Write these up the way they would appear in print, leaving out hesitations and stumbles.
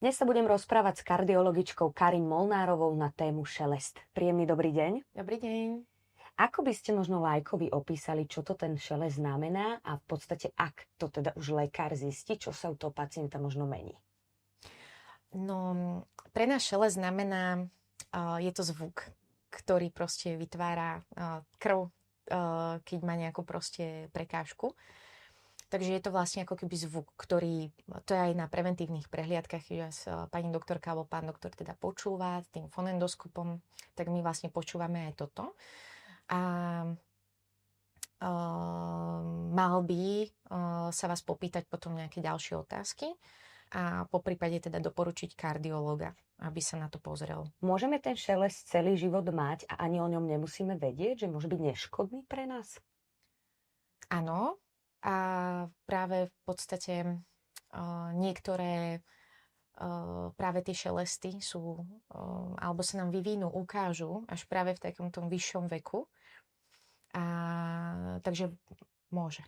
Dnes sa budem rozprávať s kardiologičkou Karin Molnárovou na tému šelest. Príjemný dobrý deň. Dobrý deň. Ako by ste možno lajkovi opísali, čo to ten šelest znamená a v podstate, ak to teda už lekár zistí, čo sa u toho pacienta možno mení? No, pre nás šelest znamená, je to zvuk, ktorý proste vytvára krv, keď má nejakú proste prekážku. Takže je to vlastne ako keby zvuk, ktorý, to je aj na preventívnych prehliadkach, že pani doktorka alebo pán doktor teda počúva tým fonendoskopom, tak my vlastne počúvame aj toto. A mal by sa vás popýtať potom nejaké ďalšie otázky a po prípade teda doporučiť kardiológa, aby sa na to pozrel. Môžeme ten šelest celý život mať a ani o ňom nemusíme vedieť, že môže byť neškodný pre nás? Áno, a práve v podstate niektoré práve tie šelesty sú, alebo sa nám vyvinú, ukážu až práve v takom tom vyššom veku. Takže môže.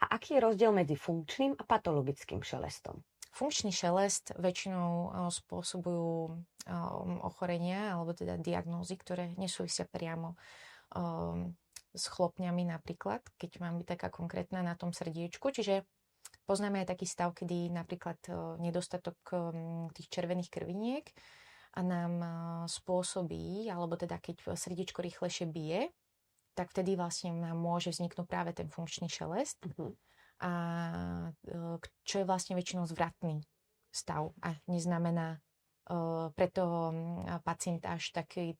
A aký je rozdiel medzi funkčným a patologickým šelestom? Funkčný šelest väčšinou spôsobujú ochorenia alebo teda diagnózy, ktoré nesúvisia priamo s chlopňami napríklad, keď mám byť taká konkrétna na tom srdiečku. Čiže poznáme aj taký stav, kedy napríklad nedostatok tých červených krviniek a nám spôsobí, alebo teda keď srdiečko rýchlejšie bije, tak vtedy vlastne nám môže vzniknúť práve ten funkčný šelest. A čo je vlastne väčšinou zvratný stav a neznamená preto pacient až taký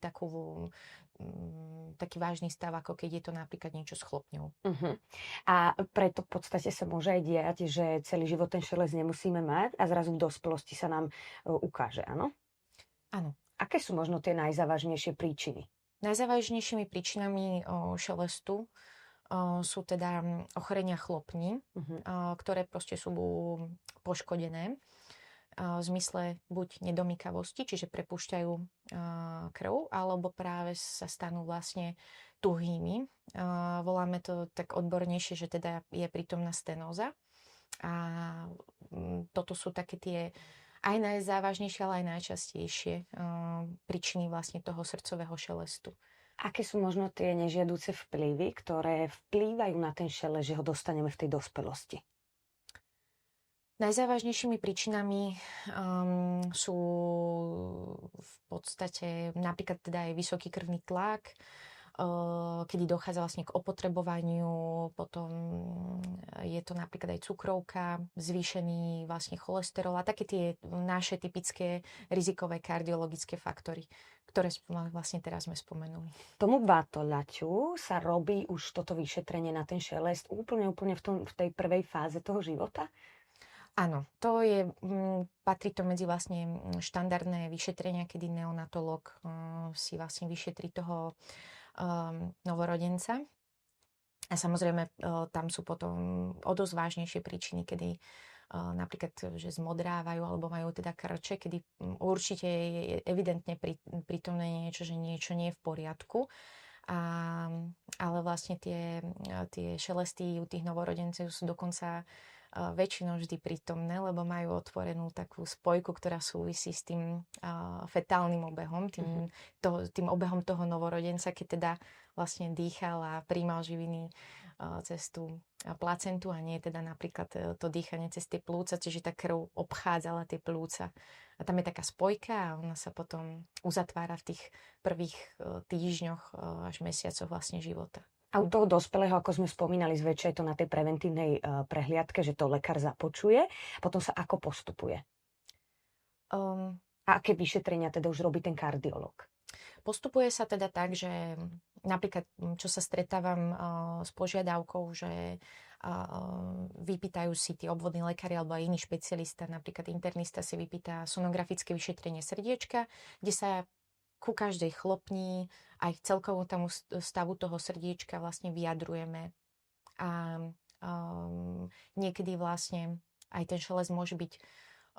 vážny stav, ako keď je to napríklad niečo s chlopňou. A preto v podstate sa môže aj diať, že celý život ten šelest nemusíme mať a zrazu v dospelosti sa nám ukáže, áno? Áno. Aké sú možno tie najzávažnejšie príčiny? Najzávažnejšími príčinami šelestu sú teda ochorenia chlopní, ktoré proste sú poškodené v zmysle buď nedomykavosti, čiže prepúšťajú krv, alebo práve sa stanú vlastne tuhými. Voláme to tak odbornejšie, že teda je prítomná stenóza. A toto sú také tie aj najzávažnejšie, ale aj najčastejšie príčiny vlastne toho srdcového šelestu. Aké sú možno tie nežiaduce vplyvy, ktoré vplývajú na ten šelest, že ho dostaneme v tej dospelosti? Najzávažnejšími príčinami sú v podstate napríklad teda aj vysoký krvný tlak, kedy dochádza vlastne k opotrebovaniu, potom je to napríklad aj cukrovka, zvýšený vlastne cholesterol a také tie naše typické rizikové kardiologické faktory, ktoré vlastne teraz sme spomenuli. Tomu batoľaťu sa robí už toto vyšetrenie na ten šelest úplne v tej prvej fáze toho života? Áno, patrí to medzi vlastne štandardné vyšetrenia, kedy neonatológ si vlastne vyšetrí toho novorodenca. A samozrejme, tam sú potom o dosť vážnejšie príčiny, kedy napríklad, že zmodrávajú alebo majú teda krče, kedy určite je evidentne prítomné niečo, že niečo nie je v poriadku. Ale vlastne tie šelesty u tých novorodencov sú dokonca väčšinou vždy prítomné, lebo majú otvorenú takú spojku, ktorá súvisí s tým fetálnym obehom, tým obehom toho novorodenca, keď teda vlastne dýchal a príjmal živiny cez tú placentu a nie teda napríklad to dýchanie cez tie plúca, čiže tá krv obchádzala tie plúca. A tam je taká spojka a ona sa potom uzatvára v tých prvých týždňoch až mesiacoch vlastne života. A u toho dospelého, ako sme spomínali, zväčša je to na tej preventívnej prehliadke, že to lekár započuje. Potom sa ako postupuje? A aké vyšetrenia teda už robí ten kardiológ? Postupuje sa teda tak, že napríklad, čo sa stretávam s požiadavkou, že vypýtajú si tí obvodní lekári alebo aj iní špecialista, napríklad internista si vypýta sonografické vyšetrenie srdiečka, kde sa ku každej chlopni aj celkovo tomu stavu toho srdiečka vlastne vyjadrujeme. A niekedy vlastne aj ten šelest môže byť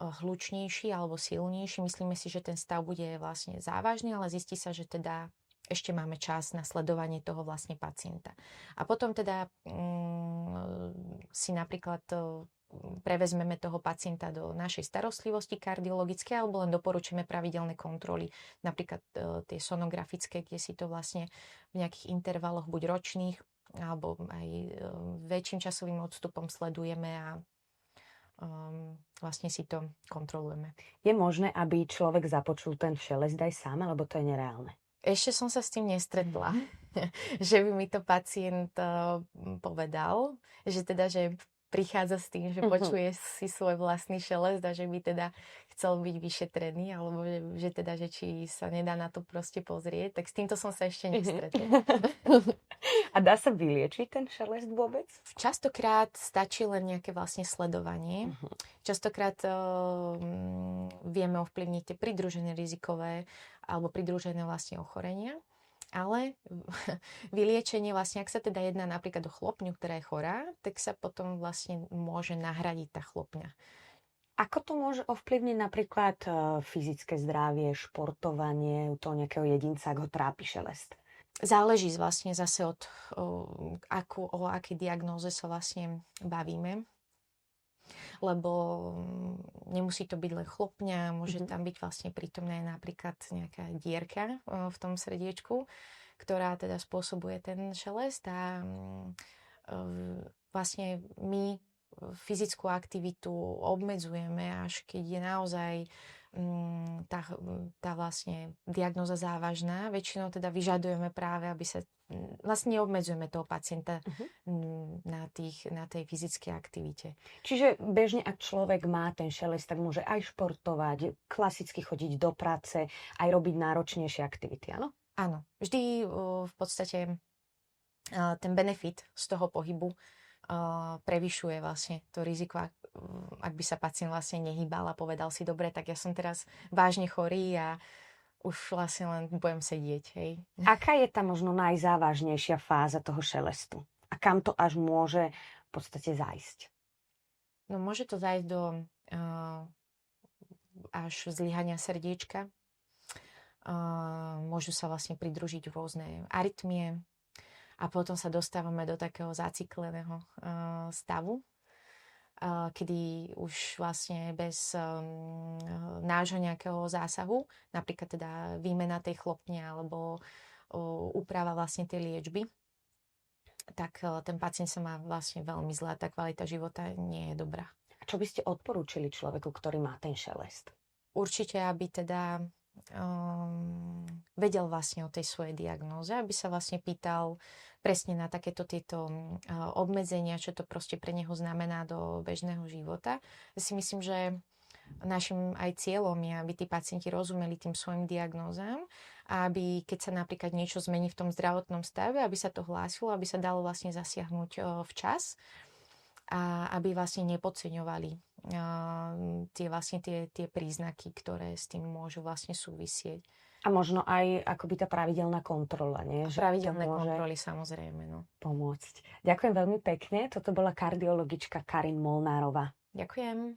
hlučnejší alebo silnejší. Myslíme si, že ten stav bude vlastne závažný, ale zistí sa, že teda ešte máme čas na sledovanie toho vlastne pacienta. A potom teda si napríklad prevezmeme toho pacienta do našej starostlivosti kardiologickej alebo len doporučíme pravidelné kontroly, napríklad tie sonografické, kde si to vlastne v nejakých intervaloch buď ročných alebo aj väčším časovým odstupom sledujeme a vlastne si to kontrolujeme. Je možné, aby človek započul ten šelest aj sám, alebo to je nereálne? Ešte som sa s tým nestretla, že by mi to pacient povedal, že teda, že prichádza s tým, že počuje si svoj vlastný šelest a že by teda chcel byť vyšetrený, alebo že teda, že či sa nedá na to proste pozrieť, tak s týmto som sa ešte nestretla. A dá sa vyliečiť ten šelest vôbec? Častokrát stačí len nejaké vlastne sledovanie. Častokrát vieme ovplyvniť tie pridružené rizikové alebo pridružené vlastne ochorenia. Ale vyliečenie vlastne, ak sa teda jedná napríklad o chlopňu, ktorá je chorá, tak sa potom vlastne môže nahradiť tá chlopňa. Ako to môže ovplyvniť napríklad fyzické zdravie, športovanie u toho nejakého jedinca, ak ho trápi šelest? Záleží vlastne zase o akej diagnóze sa vlastne bavíme. Lebo nemusí to byť len chlopňa, môže tam byť vlastne prítomná napríklad nejaká dierka v tom srdiečku, ktorá teda spôsobuje ten šelest a vlastne my fyzickú aktivitu obmedzujeme, až keď je naozaj tá vlastne diagnóza závažná. Väčšinou teda vyžadujeme práve, aby sa vlastne neobmedzujeme toho pacienta na tej fyzickej aktivite. Čiže bežne, ak človek má ten šelest, tak môže aj športovať, klasicky chodiť do práce, aj robiť náročnejšie aktivity, áno? Áno. Vždy v podstate ten benefit z toho pohybu prevyšuje vlastne to riziko, ak by sa pacient vlastne nehýbal a povedal si, dobre, tak ja som teraz vážne chorý a už vlastne len budem sedieť, hej. Aká je tá možno najzávažnejšia fáza toho šelestu? A kam to až môže v podstate zájsť? No môže to zájsť do až zlyhania srdiečka. Môžu sa vlastne pridružiť rôzne arytmie a potom sa dostávame do takého zacikleného stavu, kedy už vlastne bez nášho nejakého zásahu, napríklad teda výmena tej chlopne alebo úprava vlastne tej liečby, tak ten pacient sa má vlastne veľmi zlá, tá kvalita života nie je dobrá. A čo by ste odporúčili človeku, ktorý má ten šelest? Určite, aby teda vedel vlastne o tej svojej diagnóze, aby sa vlastne pýtal presne na takéto tieto obmedzenia, čo to proste pre neho znamená do bežného života. Ja si myslím, že našim aj cieľom je, aby tí pacienti rozumeli tým svojim diagnózam a aby, keď sa napríklad niečo zmení v tom zdravotnom stave, aby sa to hlásilo, aby sa dalo vlastne zasiahnuť včas a aby vlastne nepodceňovali tie príznaky, ktoré s tým môžu vlastne súvisieť. A možno aj akoby tá pravidelná kontrola, nie? Pravidelné kontroly, samozrejme, no. Pomôcť. Ďakujem veľmi pekne. Toto bola kardiologička Karin Molnárová. Ďakujem.